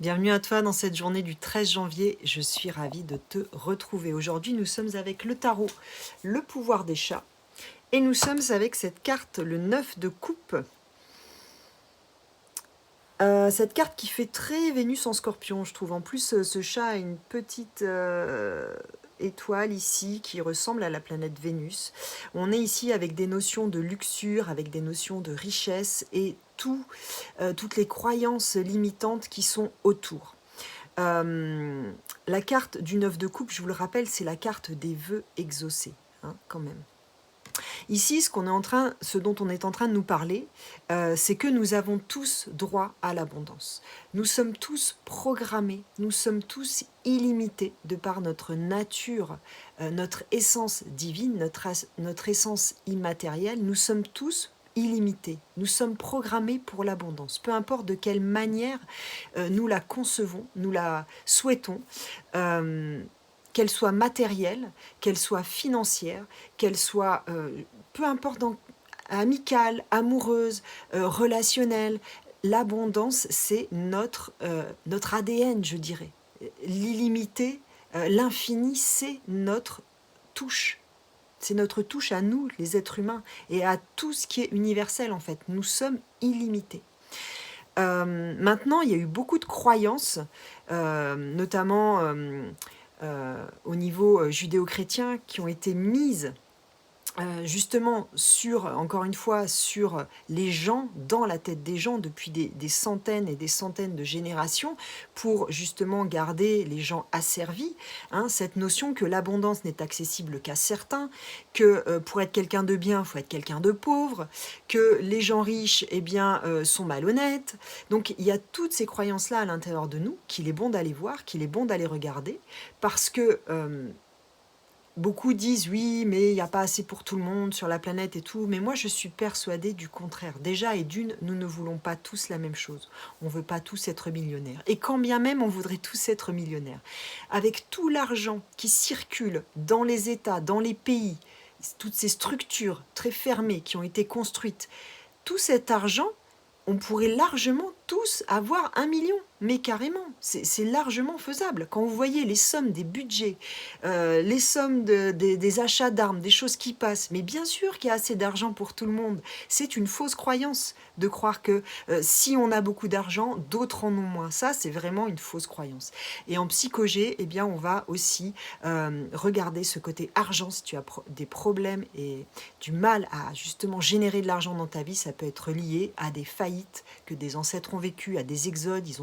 Bienvenue à toi dans cette journée du 13 janvier. Je suis ravie de te retrouver. Aujourd'hui, nous sommes avec le tarot, le pouvoir des chats. Et nous sommes avec cette carte, le 9 de coupe. Cette carte qui fait très Vénus en scorpion, je trouve. En plus, ce chat a une petite étoile ici qui ressemble à la planète Vénus. On est ici avec des notions de luxure, avec des notions de richesse et toutes les croyances limitantes qui sont autour. La carte du 9 de coupe, je vous le rappelle, c'est la carte des vœux exaucés, hein, quand même. Ici, ce dont on est en train de nous parler, c'est que nous avons tous droit à l'abondance. Nous sommes tous programmés, nous sommes tous illimités de par notre nature, notre essence divine, notre essence immatérielle. Nous sommes tous illimités. Nous sommes programmés pour l'abondance. Peu importe de quelle manière nous la concevons, nous la souhaitons, qu'elle soit matérielle, qu'elle soit financière, qu'elle soit, peu importe, amicale, amoureuse, relationnelle. L'abondance, c'est notre ADN, je dirais. L'illimité, l'infini, c'est notre touche. C'est notre touche à nous, les êtres humains, et à tout ce qui est universel, en fait. Nous sommes illimités. Maintenant, il y a eu beaucoup de croyances, notamment au niveau judéo-chrétien, qui ont été mises justement encore une fois, sur les gens, dans la tête des gens depuis des centaines et des centaines de générations, pour justement garder les gens asservis, hein, cette notion que l'abondance n'est accessible qu'à certains, que pour être quelqu'un de bien, il faut être quelqu'un de pauvre, que les gens riches, eh bien, sont malhonnêtes. Donc il y a toutes ces croyances-là à l'intérieur de nous, qu'il est bon d'aller voir, qu'il est bon d'aller regarder, parce que beaucoup disent oui, mais il n'y a pas assez pour tout le monde sur la planète et tout. Mais moi, je suis persuadée du contraire. Déjà, et d'une, nous ne voulons pas tous la même chose. On ne veut pas tous être millionnaires. Et quand bien même, on voudrait tous être millionnaires. Avec tout l'argent qui circule dans les États, dans les pays, toutes ces structures très fermées qui ont été construites, tout cet argent, on pourrait largement tous avoir 1 million, mais carrément, c'est largement faisable. Quand vous voyez les sommes des budgets, les sommes des achats d'armes, des choses qui passent, mais bien sûr qu'il y a assez d'argent pour tout le monde. C'est une fausse croyance de croire que si on a beaucoup d'argent, d'autres en ont moins. Ça, c'est vraiment une fausse croyance. Et en psychogé, eh bien, on va aussi regarder ce côté argent. Si tu as des problèmes et du mal à justement générer de l'argent dans ta vie, ça peut être lié à des faillites que des ancêtres ont vécues, à des exodes, ils ont